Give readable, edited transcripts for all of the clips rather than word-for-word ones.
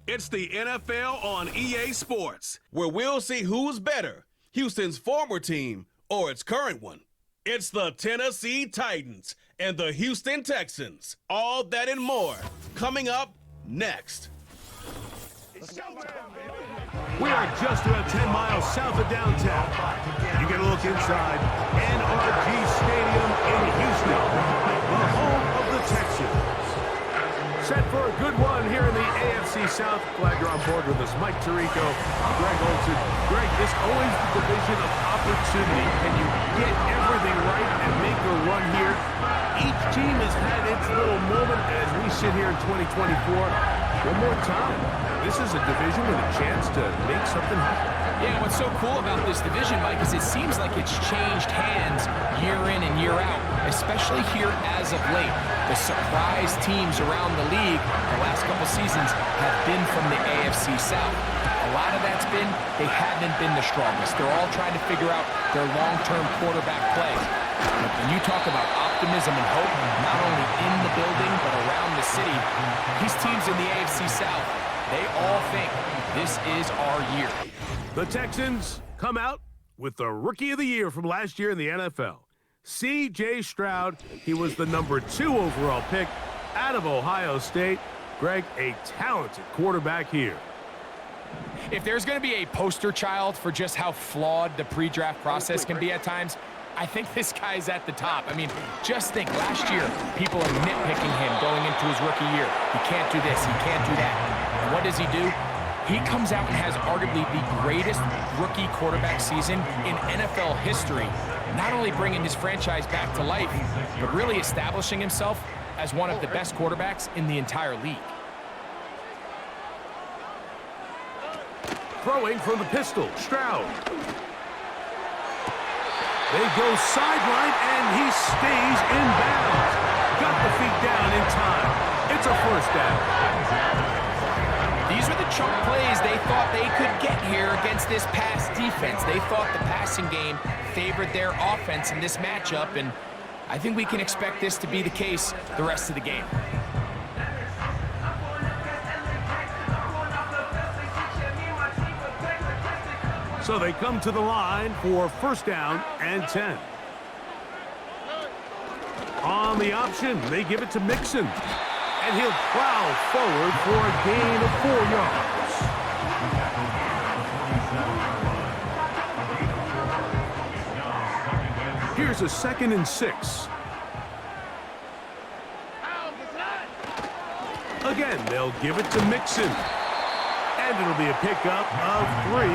It's the NFL on EA Sports, where we'll see who's better, Houston's former team or its current one. It's the Tennessee Titans and the Houston Texans. All that and more coming up next. We are just about 10 miles south of downtown. You get a look inside NRG Stadium in Houston, the home of the Texans. Set for a good one here in the AFC South. Glad you're on board with us. Mike Tirico, Greg Olson. Greg, this always the division of opportunity. Can you get everything right and make a run here? Each team has had its little moment as we sit here in 2024. One more time. This is a division with a chance to make something happen. Yeah, what's so cool about this division, Mike, is it seems like it's changed hands year in and year out, especially here as of late. The surprise teams around the league the last couple seasons have been from the AFC South. A lot of that's been they haven't been the strongest. They're all trying to figure out their long-term quarterback play. But when you talk about optimism and hope, not only in the building but around the city, these teams in the AFC South, they all think this is our year. The Texans come out with the Rookie of the Year from last year in the NFL. C.J. Stroud, he was the #2 overall pick out of Ohio State. Greg, a talented quarterback here. If there's going to be a poster child for just how flawed the pre-draft process can be at times, I think this guy's at the top. I mean, just think, last year, people are nitpicking him going into his rookie year. He can't do this, he can't do that. And what does he do? He comes out and has arguably the greatest rookie quarterback season in NFL history, not only bringing his franchise back to life, but really establishing himself as one of the best quarterbacks in the entire league. Throwing from the pistol, Stroud. They go sideline, and he stays in bounds. Got the feet down in time. It's a first down. These were the chunk plays they thought they could get here against this pass defense. They thought the passing game favored their offense in this matchup, and I think we can expect this to be the case the rest of the game. So they come to the line for first down and 10. On the option, they give it to Mixon. And he'll plow forward for a gain of 4 yards. Here's a 2nd and 6. Again, they'll give it to Mixon. And it'll be a pickup of 3.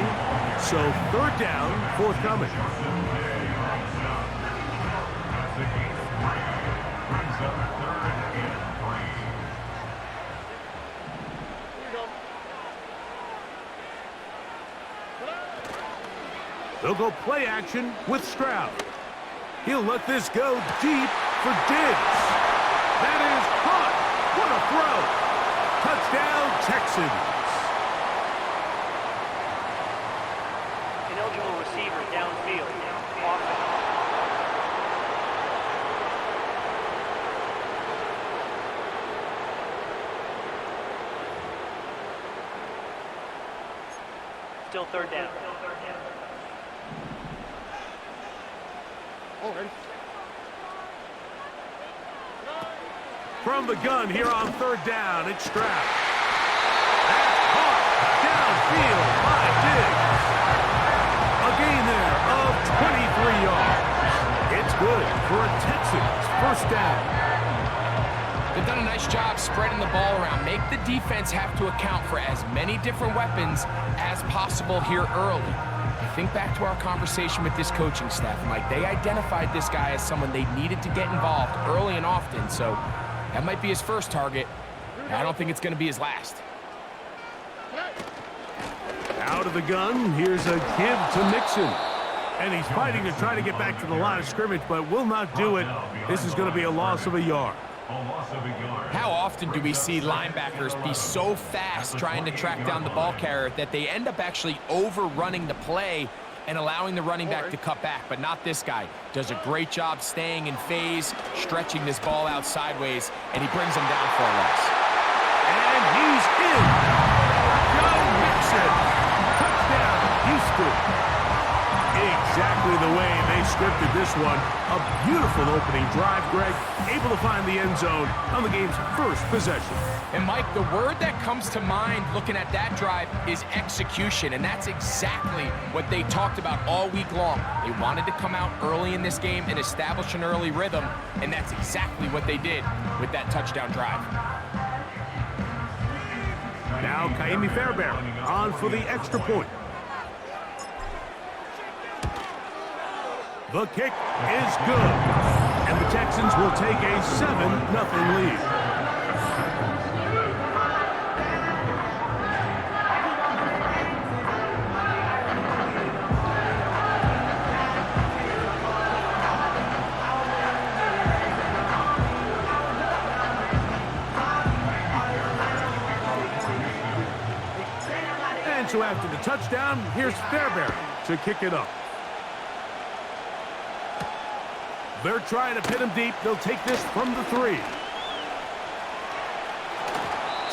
So 3rd down, forthcoming. They'll go play action with Stroud. He'll let this go deep for Diggs. That is caught. What a throw. Touchdown, Texans. Ineligible receiver downfield. Still 3rd down. From the gun here on 3rd down, it's Stroud. That's caught downfield by Diggs. A gain there of 23 yards. It's good for a Texans first down. They've done a nice job spreading the ball around. Make the defense have to account for as many different weapons as possible here early. Think back to our conversation with this coaching staff, Mike. They identified this guy as someone they needed to get involved early and often, so that might be his first target. I don't think it's going to be his last. Out of the gun, here's a give to Mixon. And he's fighting to try to get back to the line of scrimmage, but will not do it. This is going to be a loss of a yard. How often do we see linebackers be so fast trying to track down the ball carrier that they end up actually overrunning the play and allowing the running back to cut back? But not this guy. Does a great job staying in phase, stretching this ball out sideways, and he brings him down for a loss. And he's in. scripted, this one. A beautiful opening drive, Greg. Able to find the end zone on the game's first possession. And Mike, the word that comes to mind looking at that drive is execution, and that's exactly what they talked about all week long. They wanted to come out early in this game and establish an early rhythm, and that's exactly what they did with that touchdown drive. Now Kaimi Fairbairn on for the extra point. The kick is good, and the Texans will take a 7-0 lead. So after the touchdown, here's Fairbairn to kick it up. They're trying to pin him deep. They'll take this from the 3.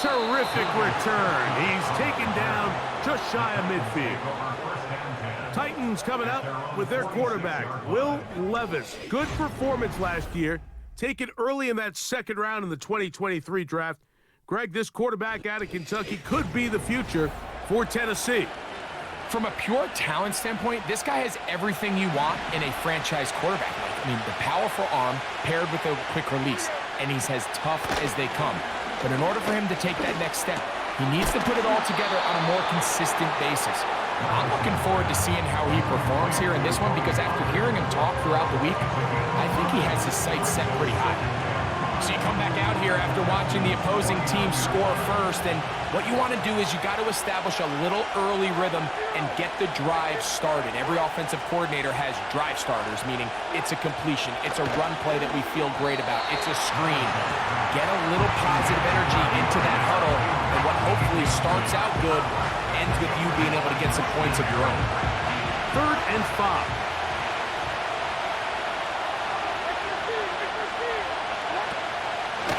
Terrific return. He's taken down just shy of midfield. Titans coming up with their quarterback, Will Levis. Good performance last year. Taken early in that second round in the 2023 draft. Greg, this quarterback out of Kentucky could be the future for Tennessee. From a pure talent standpoint, this guy has everything you want in a franchise quarterback. I mean, the powerful arm paired with a quick release, and he's as tough as they come. But in order for him to take that next step, he needs to put it all together on a more consistent basis. I'm looking forward to seeing how he performs here in this one, because after hearing him talk throughout the week, I think he has his sights set pretty high. So you come back out here after watching the opposing team score first, and what you want to do is you got to establish a little early rhythm and get the drive started. Every offensive coordinator has drive starters, meaning it's a completion, it's a run play that we feel great about, it's a screen. Get a little positive energy into that huddle, and what hopefully starts out good ends with you being able to get some points of your own. 3rd and 5.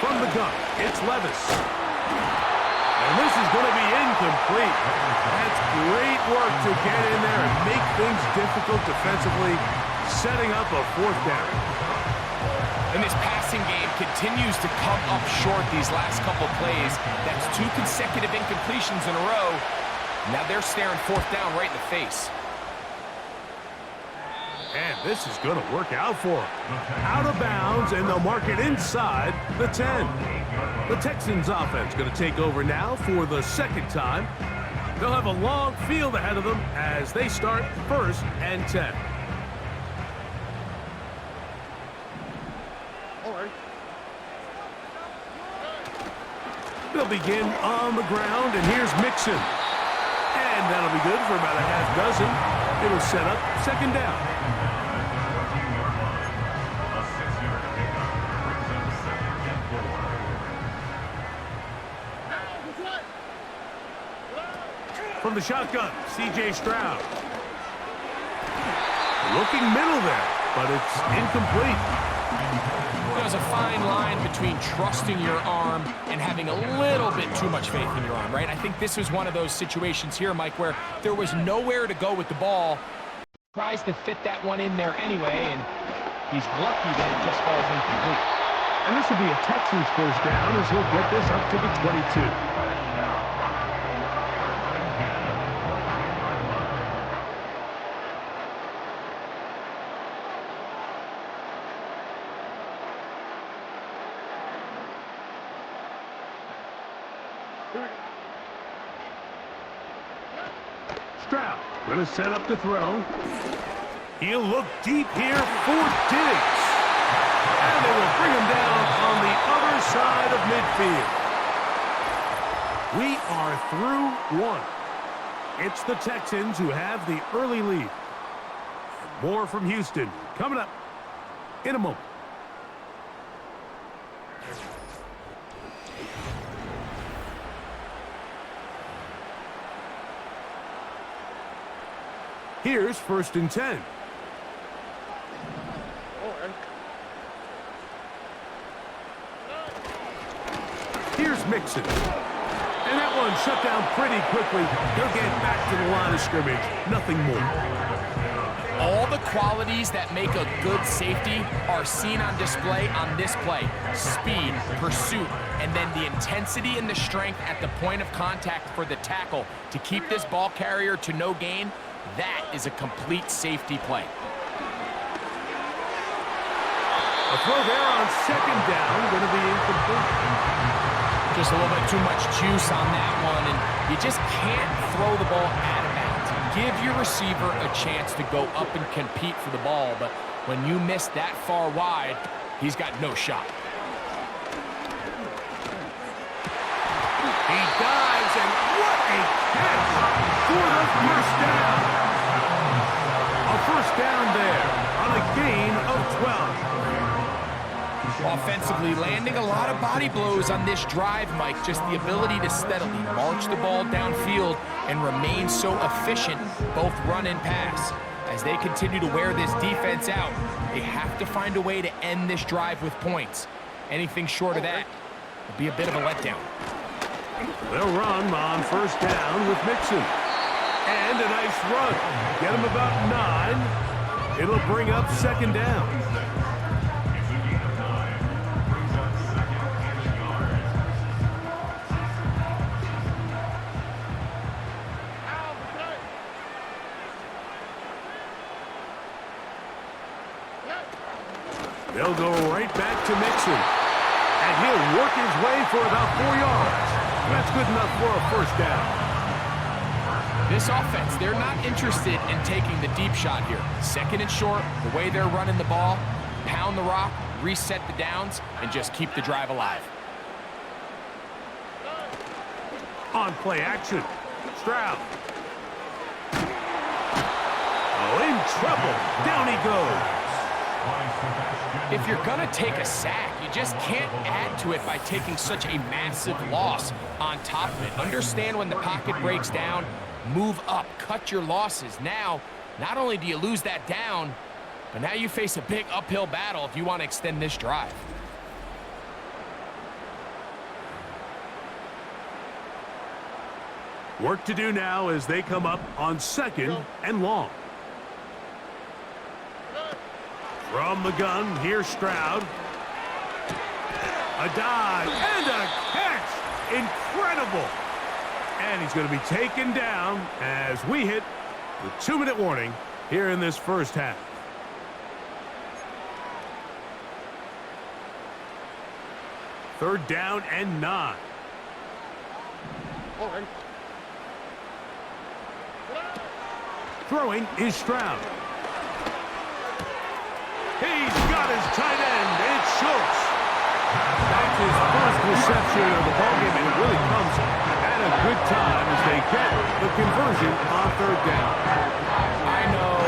From the gun, it's Levis. And this is going to be incomplete. That's great work to get in there and make things difficult defensively, setting up a 4th down. And this passing game continues to come up short these last couple plays. That's 2 consecutive incompletions in a row. Now they're staring 4th down right in the face. And this is going to work out for them. Out of bounds, and they'll mark it inside the 10. The Texans offense going to take over now for the 2nd time. They'll have a long field ahead of them as they start 1st and 10. They'll begin on the ground, and here's Mixon. And that'll be good for about a half dozen. It'll set up 2nd down. From the shotgun, C.J. Stroud. Looking middle there, but it's incomplete. There's a fine line between trusting your arm and having a little bit too much faith in your arm, right? I think this was one of those situations here, Mike, where there was nowhere to go with the ball. Tries to fit that one in there anyway, and he's lucky that it just falls incomplete. And this will be a Texans 1st down as he'll get this up to the 22. Stroud going to set up the throw. He'll look deep here for Diggs. And they will bring him down on the other side of midfield. We are through 1. It's the Texans who have the early lead. More from Houston coming up in a moment. Here's 1st and 10. Here's Mixon. And that one shut down pretty quickly. They'll get back to the line of scrimmage. Nothing more. All the qualities that make a good safety are seen on display on this play. Speed, pursuit, and then the intensity and the strength at the point of contact for the tackle to keep this ball carrier to no gain. That is a complete safety play. A throw there on second down, going to be incomplete. Just a little bit too much juice on that one, and you just can't throw the ball out of bounds. Give your receiver a chance to go up and compete for the ball, but when you miss that far wide, he's got no shot. He dives, and what a catch for the first down. A first down there on a gain of 12. Offensively, landing a lot of body blows on this drive, Mike. Just the ability to steadily march the ball downfield and remain so efficient, both run and pass. As they continue to wear this defense out, they have to find a way to end this drive with points. Anything short of that would be a bit of a letdown. They'll run on first down with Mixon. And a nice run. Get him about 9. It'll bring up second down. They'll go right back to Mixon. And he'll work his way for about 4 yards. That's good enough for a first down. This offense, they're not interested in taking the deep shot here. Second and short, the way they're running the ball, pound the rock, reset the downs, and just keep the drive alive. On play action, Stroud. Oh, in trouble. Down he goes. If you're going to take a sack, you just can't add to it by taking such a massive loss on top of it. Understand when the pocket breaks down, move up, cut your losses. Now, not only do you lose that down, but now you face a big uphill battle if you want to extend this drive. Work to do now as they come up on second and long. From the gun, here's Stroud. A dive and a catch. Incredible. And he's going to be taken down as we hit the 2-minute warning here in this first half. Third down and 9. Throwing is Stroud. He's got his tight end. It's Schultz. That's his first reception of the ballgame, and it really comes at a good time as they get the conversion on third down. I know,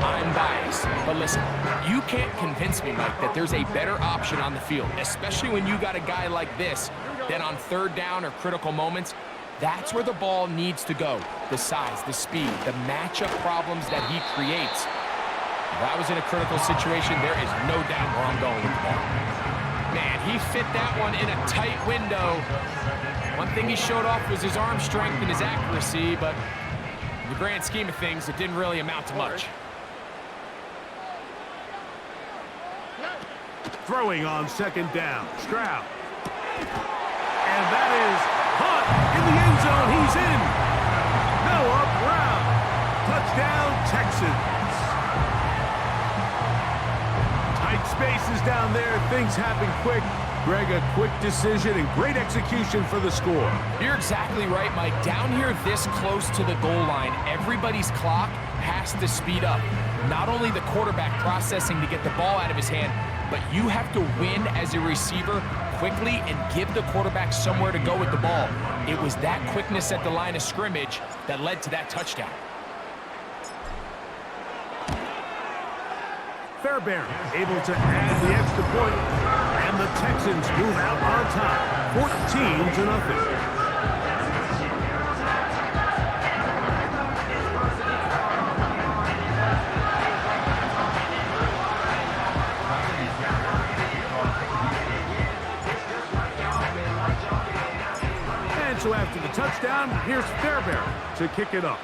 I'm biased. But listen, you can't convince me, Mike, that there's a better option on the field, especially when you got a guy like this, that on third down or critical moments, that's where the ball needs to go. The size, the speed, the matchup problems that he creates. If I was in a critical situation, there is no doubt where I'm going with the ball. Man, he fit that one in a tight window. One thing he showed off was his arm strength and his accuracy, but in the grand scheme of things, it didn't really amount to much. Throwing on second down, Stroud. And that is Hunt in the end zone. He's in. Noah Brown. Touchdown, Texans. Tight spaces down there. Things happen quick. Greg, a quick decision and great execution for the score. You're exactly right, Mike. Down here this close to the goal line, everybody's clock has to speed up. Not only the quarterback processing to get the ball out of his hand, but you have to win as a receiver quickly and give the quarterback somewhere to go with the ball. It was that quickness at the line of scrimmage that led to that touchdown. Fairbairn able to add the extra point, and the Texans move out on top, 14-0. And so after the touchdown, here's Fairbairn to kick it off.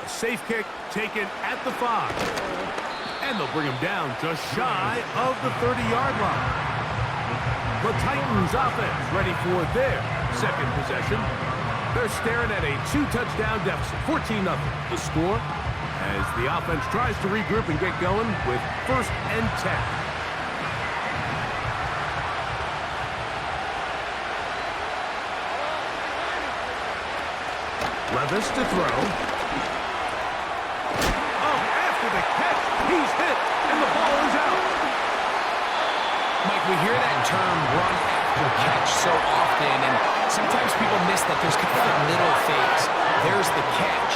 safe kick taken at the 5. And they'll bring him down just shy of the 30-yard line. The Titans offense ready for their second possession. They're staring at a 2-touchdown deficit, 14-0. The score as the offense tries to regroup and get going with 1st and 10. Levis to throw. Oh, after the catch, he's hit, and the ball is out. Mike, we hear that term run after catch so often, and sometimes people miss that there's kind of a middle phase. There's the catch,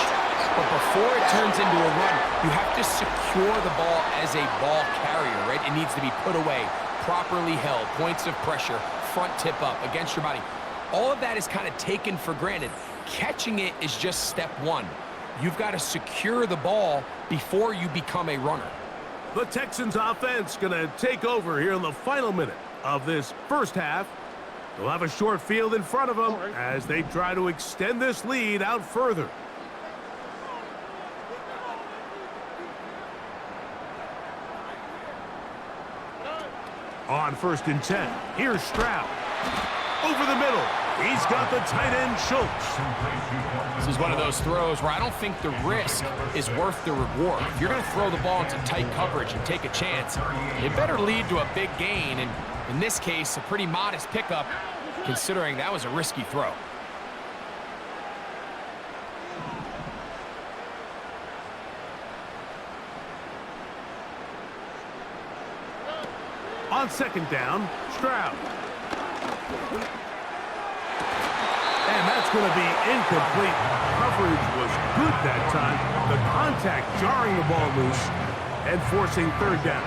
but before it turns into a run, you have to secure the ball as a ball carrier, right? It needs to be put away, properly held, points of pressure, front tip up against your body. All of that is kind of taken for granted. Catching it is just step one. You've got to secure the ball before you become a runner. The Texans offense going to take over here in the final minute of this first half. They'll have a short field in front of them as they try to extend this lead out further. On 1st and 10, here's Stroud. Over the middle, he's got the tight end Schultz. This is one of those throws where I don't think the risk is worth the reward. If you're going to throw the ball into tight coverage and take a chance, it better lead to a big gain, and in this case, a pretty modest pickup, considering that was a risky throw. On 2nd down, Stroud. And that's going to be incomplete. Coverage was good that time. The contact jarring the ball loose and forcing 3rd down.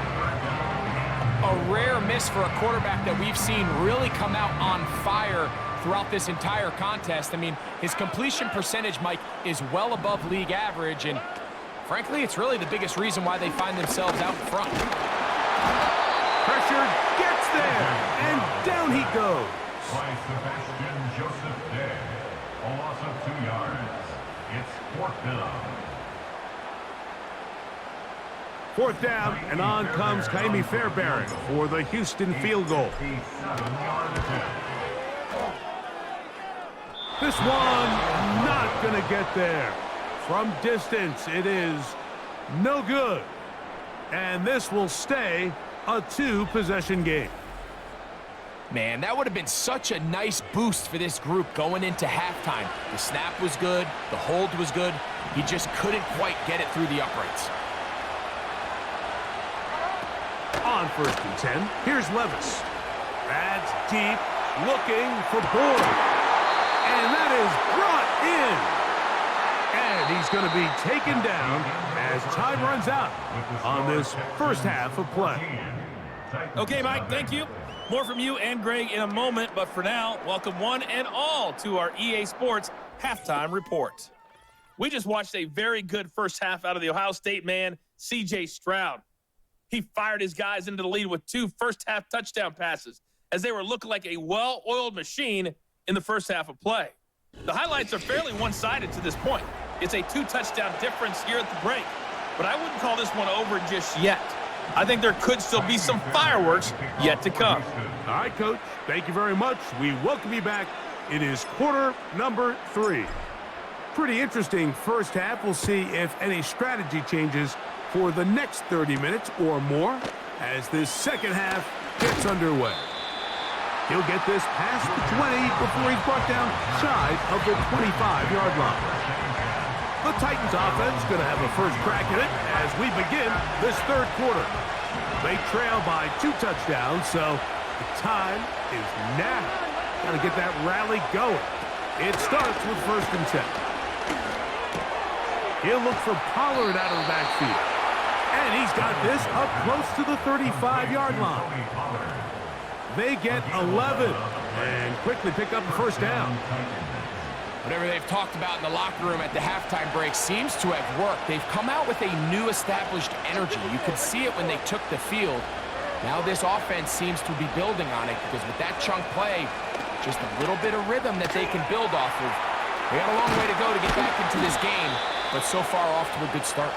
A rare miss for a quarterback that we've seen really come out on fire throughout this entire contest. I mean, his completion percentage, Mike, is well above league average, and frankly, it's really the biggest reason why they find themselves out in front. Pressure gets there, and down he goes. By Sebastian Joseph Day. A loss of 2 yards. It's 4th down. 4th down, and on comes Kaimi Fairbairn for the Houston field goal. This one not going to get there. From distance, it is no good. And this will stay a 2-possession game. Man, that would have been such a nice boost for this group going into halftime. The snap was good, the hold was good. He just couldn't quite get it through the uprights. On 1st and 10, here's Levis. That's deep, looking for Boyd. And that is brought in. And he's going to be taken down as time runs out on this first half of play. Okay, Mike, thank you. More from you and Greg in a moment, but for now, welcome one and all to our EA Sports Halftime Report. We just watched a very good first half out of the Ohio State man, C.J. Stroud. He fired his guys into the lead with 2 first-half touchdown passes as they were looking like a well-oiled machine in the first half of play. The highlights are fairly one-sided to this point. It's a 2-touchdown difference here at the break, but I wouldn't call this one over just yet. I think there could still be some fireworks yet to come. All right, Coach. Thank you very much. We welcome you back. It is quarter number 3. Pretty interesting first half. We'll see if any strategy changes for the next 30 minutes or more as this second half gets underway. He'll get this past the 20 before he's brought down shy of the 25-yard line. The Titans offense going to have a first crack at it as we begin this 3rd quarter. They trail by 2 touchdowns, so the time is now. Got to get that rally going. It starts with 1st and 10. He'll look for Pollard out of the backfield. And he's got this up close to the 35-yard line. They get 11 and quickly pick up the first down. Whatever they've talked about in the locker room at the halftime break seems to have worked. They've come out with a new established energy. You could see it when they took the field. Now this offense seems to be building on it because with that chunk play, just a little bit of rhythm that they can build off of. They got a long way to go to get back into this game, but so far off to a good start.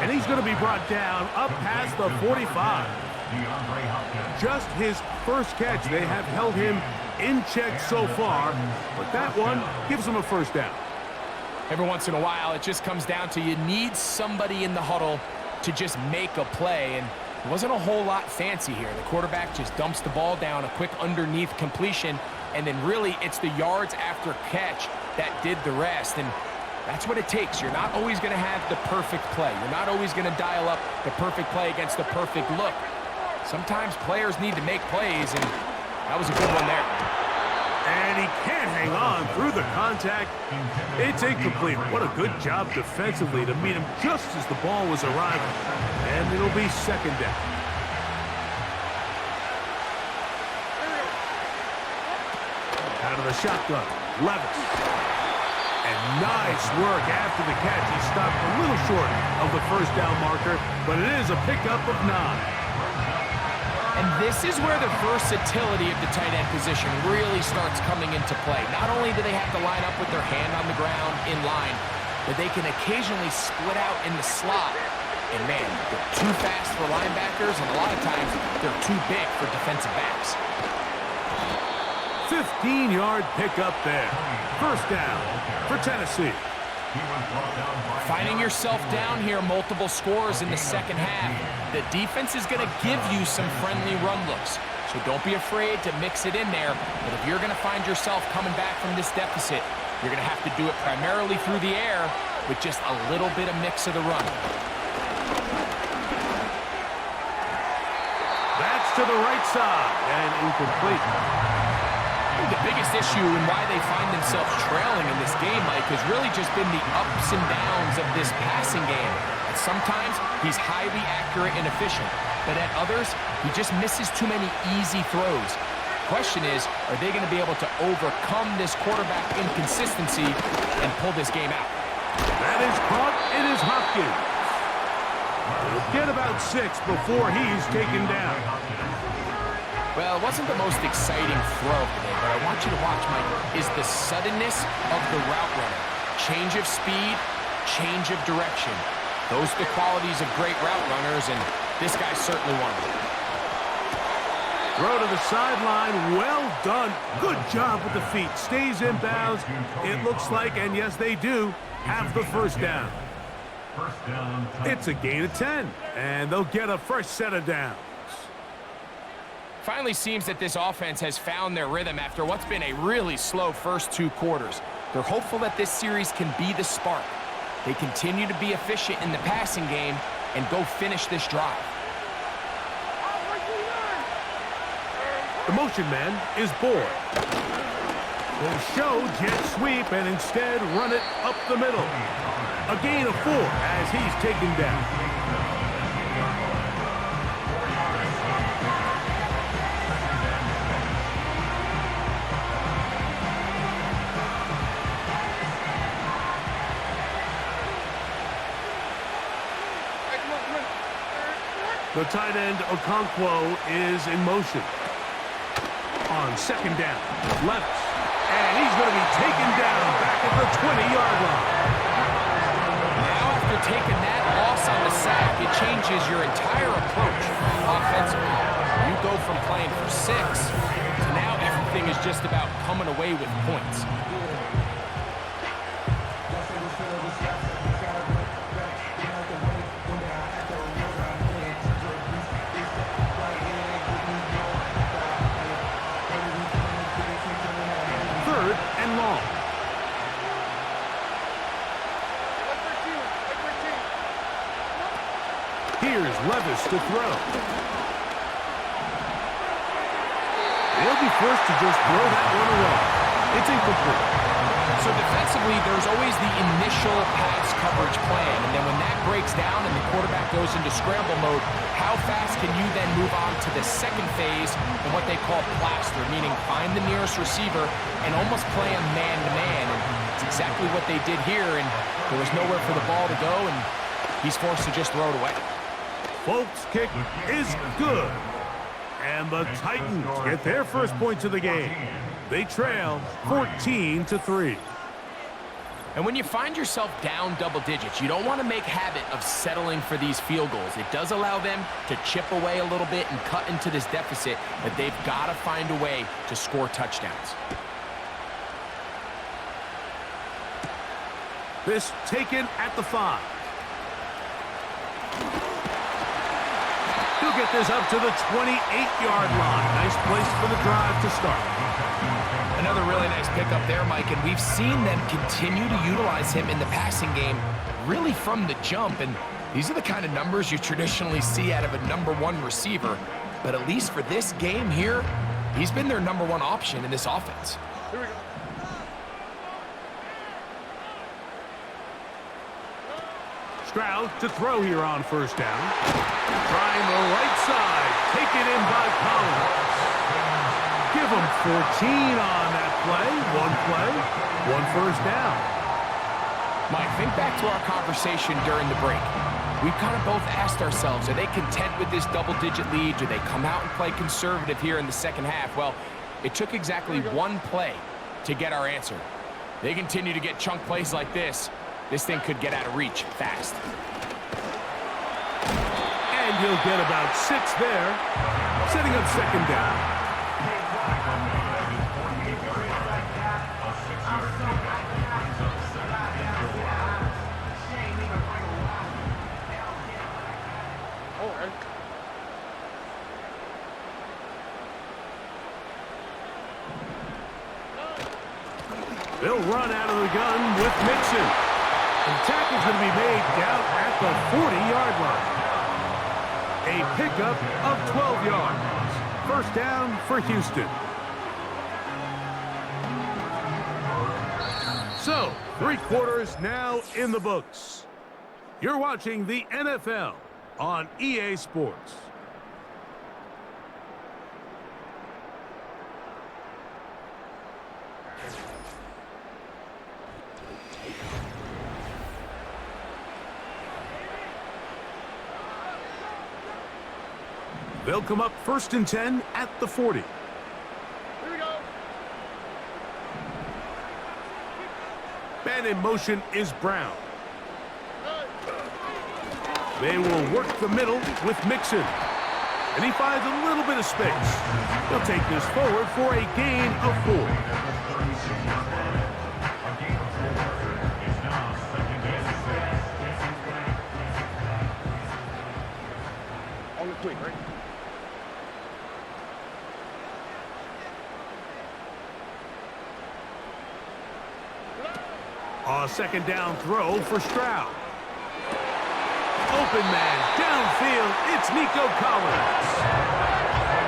And he's going to be brought down up past the 45. Just his first catch. They have held him in check so far, but that one gives him a first down. Every once in a while, it just comes down to you need somebody in the huddle to just make a play, and it wasn't a whole lot fancy here. The quarterback just dumps the ball down, a quick underneath completion, and then really it's the yards after catch that did the rest, and that's what it takes. You're not always going to have the perfect play. You're not always going to dial up the perfect play against the perfect look. Sometimes players need to make plays, and that was a good one there. And he can't hang on through the contact. It's incomplete. What a good job defensively to meet him just as the ball was arriving. And it'll be second down. Out of the shotgun, Levis. And nice work after the catch. He stopped a little short of the first down marker, but it is a pickup of 9. And this is where the versatility of the tight end position really starts coming into play. Not only do they have to line up with their hand on the ground in line, but they can occasionally split out in the slot. And man, they're too fast for linebackers, and a lot of times they're too big for defensive backs. 15-yard pickup there. First down for Tennessee. Finding yourself down here, multiple scores in the second half. The defense is going to give you some friendly run looks, so don't be afraid to mix it in there. But if you're going to find yourself coming back from this deficit, you're going to have to do it primarily through the air with just a little bit of mix of the run. That's to the right side and incomplete. The biggest issue and why they find themselves trailing in this game, Mike, has really just been the ups and downs of this passing game. And sometimes he's highly accurate and efficient, but at others, he just misses too many easy throws. Question is, are they going to be able to overcome this quarterback inconsistency and pull this game out? That is caught. It is Hopkins. He'll get about 6 before he's taken down. Well, it wasn't the most exciting throw today, but I want you to watch, Mike, is the suddenness of the route runner. Change of speed, change of direction. Those are the qualities of great route runners, and this guy's certainly one of them. Throw to the sideline. Well done. Good job with the feet. Stays in bounds. It looks like, and yes, they do, have the first down. It's a gain of 10, and they'll get a fresh set of downs. Finally seems that this offense has found their rhythm after what's been a really slow first 2 quarters. They're hopeful that this series can be the spark. They continue to be efficient in the passing game and go finish this drive. The motion man is Boyd. They'll show jet sweep and instead run it up the middle. A gain of 4 as he's taken down. The tight end, Okonkwo, is in motion. On second down, Levis. And he's going to be taken down back at the 20-yard line. Now, after taking that loss on the sack, it changes your entire approach offensively. You go from playing for 6 to now everything is just about coming away with points. Here's Levis to throw. They'll be forced to just throw that one away. It's incomplete. So defensively, there's always the initial pass coverage plan, and then when that breaks down and the quarterback goes into scramble mode, how fast can you then move on to the second phase of what they call plaster, meaning find the nearest receiver and almost play him man-to-man. And it's exactly what they did here, and there was nowhere for the ball to go, and he's forced to just throw it away. Folks' kick is good. And the Titans get their first points of the game. They trail 14-3. And when you find yourself down double digits, you don't want to make habit of settling for these field goals. It does allow them to chip away a little bit and cut into this deficit, but they've got to find a way to score touchdowns. This taken at the 5. He'll get this up to the 28-yard line. Nice place for the drive to start. Another really nice pickup there, Mike, and we've seen them continue to utilize him in the passing game really from the jump, and these are the kind of numbers you traditionally see out of a #1 receiver, but at least for this game here, he's been their #1 option in this offense. Here we go. Stroud to throw here on first down. Trying the right side. Taken in by Collins. Give him 14 on that play. One first down. Mike, think back to our conversation during the break. We've kind of both asked ourselves, are they content with this double-digit lead? Do they come out and play conservative here in the second half? Well, it took exactly one play to get our answer. They continue to get chunk plays like this. This thing could get out of reach fast. And he'll get about 6 there, setting up second down. They'll run out of the gun with Mixon. The tackle's going to be made down at the 40-yard line. A pickup of 12 yards. First down for Houston. So, 3 quarters now in the books. You're watching the NFL on EA Sports. They'll come up 1st and 10 at the 40. Here we go. Man in motion is Brown. They will work the middle with Mixon. And he finds a little bit of space. He'll take this forward for a gain of 4. On the quick, right? A second down throw for Stroud. Open man, downfield, it's Nico Collins.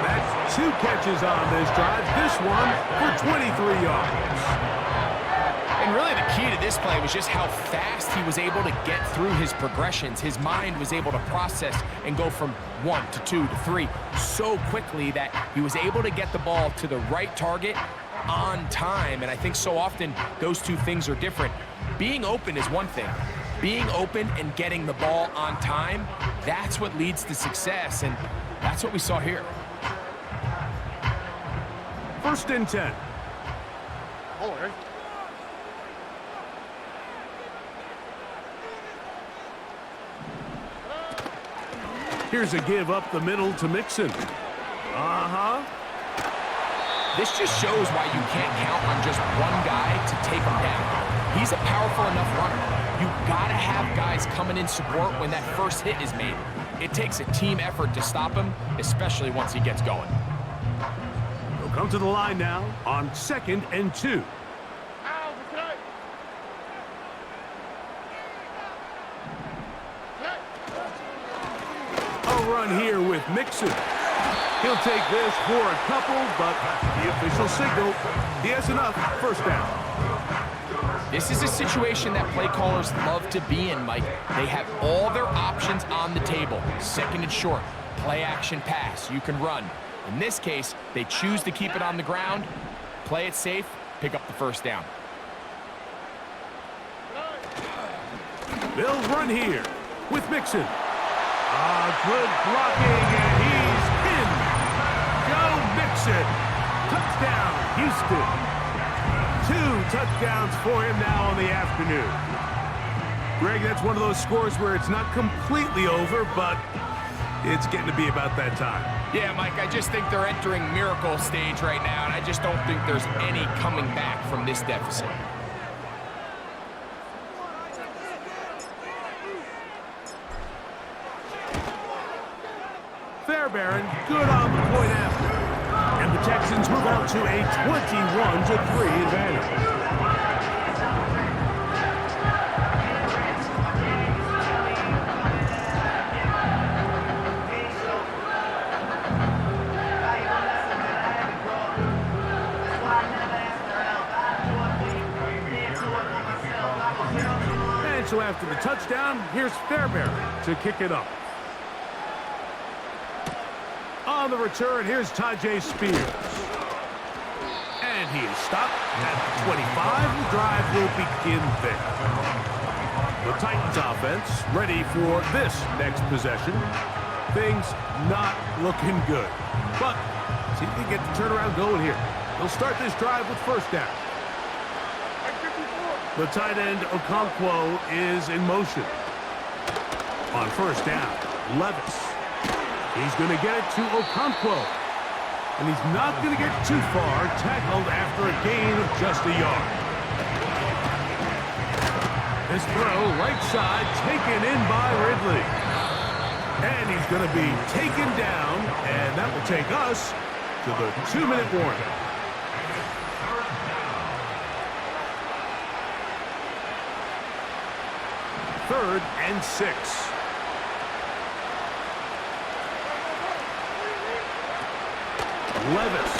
That's 2 catches on this drive, this one for 23 yards. And really the key to this play was just how fast he was able to get through his progressions. His mind was able to process and go from 1 to 2 to 3 so quickly that he was able to get the ball to the right target on time. And I think so often those two things are different. Being open is one thing. Being open and getting the ball on time, that's what leads to success, and that's what we saw here. 1st and 10. Hold on, right? Here's a give up the middle to Mixon. This just shows why you can't count on just one guy to take him down. He's a powerful enough runner. You've got to have guys coming in support when that first hit is made. It takes a team effort to stop him, especially once he gets going. He'll come to the line now on 2nd and 2. A run here with Mixon. He'll take this for a couple, but the official signal, he has enough. First down. This is a situation that play callers love to be in, Mike. They have all their options on the table. 2nd and short, play action pass, you can run. In this case, they choose to keep it on the ground, play it safe, pick up the first down. They'll run here with Mixon. Good blocking, and he's in. Go Mixon. Touchdown, Houston. touchdowns for him now on the afternoon. Greg, that's one of those scores where it's not completely over, but it's getting to be about that time. Yeah, Mike, I just think they're entering miracle stage right now, and I just don't think there's any coming back from this deficit. Fairbairn, good on the point after. And the Texans move out to a 21-3 advantage. And so after the touchdown, here's Fairbairn to kick it up. On the return, here's Tajay Spears. And he is stopped at the 25. The drive will begin there. The Titans offense ready for this next possession. Things not looking good. But see if they get the turnaround going here. They'll start this drive with first down. The tight end, Okonkwo, is in motion. On first down, Levis. He's going to get it to Okonkwo. And he's not going to get too far, tackled after a gain of just a yard. This throw, right side, taken in by Ridley. And he's going to be taken down, and that will take us to the 2-minute warning. Third and 6. Levis.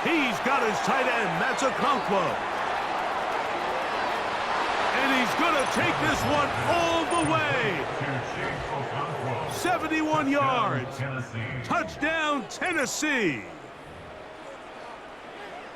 He's got his tight end. That's Okonkwo. And he's going to take this one all the way. 71 yards. Touchdown, Tennessee.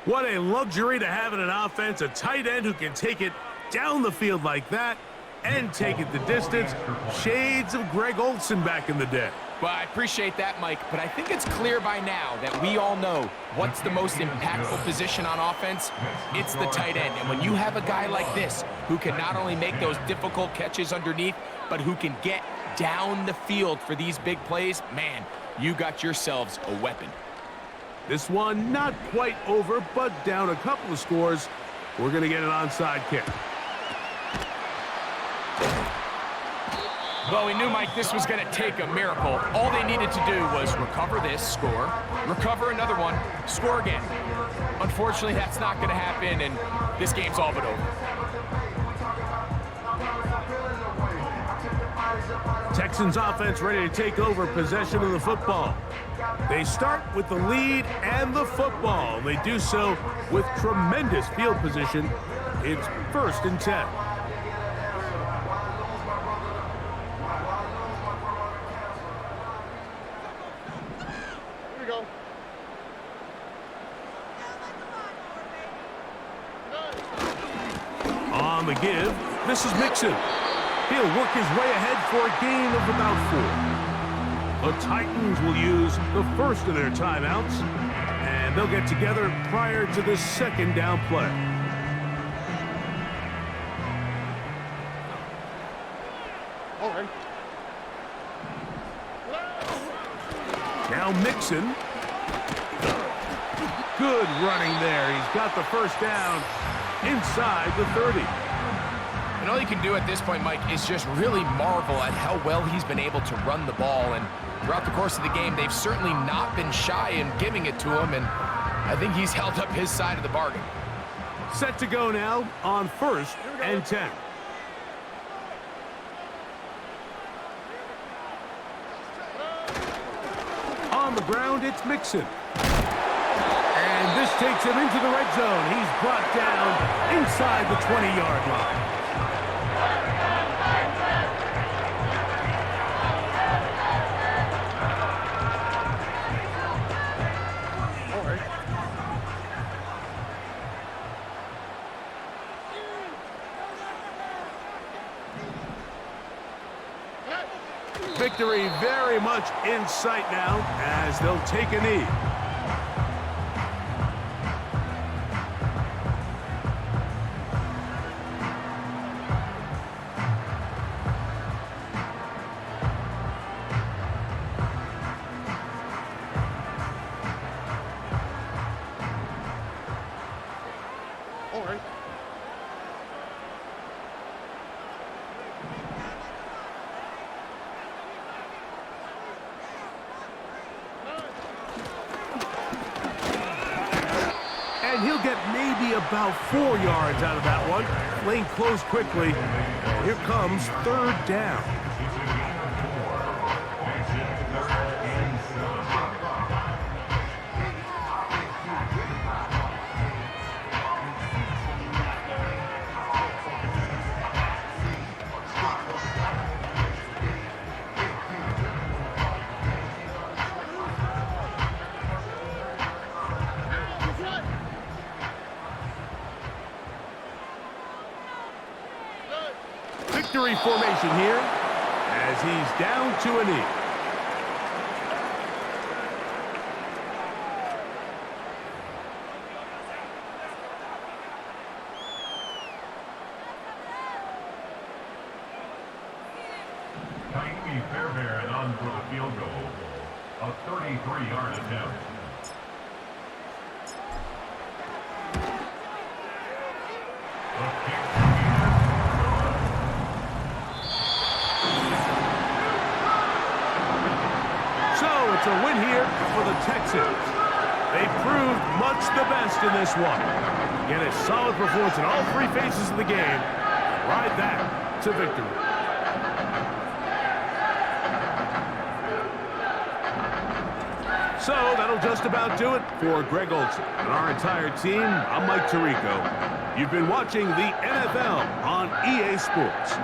What a luxury to have in an offense. A tight end who can take it down the field like that and take it the distance. Shades of Greg Olsen back in the day. Well, I appreciate that, Mike, but I think it's clear by now that we all know what's the most impactful position on offense. It's the tight end. And when you have a guy like this who can not only make those difficult catches underneath, but who can get down the field for these big plays, man, you got yourselves a weapon. This one not quite over, but down a couple of scores. We're going to get an onside kick. Well, we knew, Mike, this was going to take a miracle. All they needed to do was recover this, score, recover another one, score again. Unfortunately, that's not going to happen, and this game's all but over. Texans offense ready to take over possession of the football. They start with the lead and the football. They do so with tremendous field position. It's 1st and 10. On the give, this is Mixon. He'll work his way ahead for a gain of about 4. The Titans will use the first of their timeouts, and they'll get together prior to the 2nd down play. All right. Now Mixon. Good running there. He's got the first down inside the 30. And all you can do at this point, Mike, is just really marvel at how well he's been able to run the ball. And throughout the course of the game, they've certainly not been shy in giving it to him. And I think he's held up his side of the bargain. Set to go now on 1st and 10. On the ground, it's Mixon. And this takes him into the red zone. He's brought down inside the 20-yard line. All right. Victory very much in sight now as they'll take a knee. right. And he'll get maybe about 4 yards out of that one. Lane closed quickly. Here comes third down. Victory formation here as he's down to a knee. Tiny Fairbairn on for the field goal. A 33-yard attempt. The kick It's a win here for the Texans. They proved much the best in this one. Get a solid performance in all three phases of the game. Ride that to victory. So that'll just about do it for Greg Olson and our entire team. I'm Mike Tirico. You've been watching the NFL on EA Sports.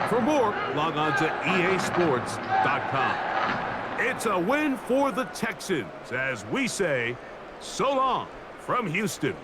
For more, log on to easports.com. It's a win for the Texans as we say, so long from Houston.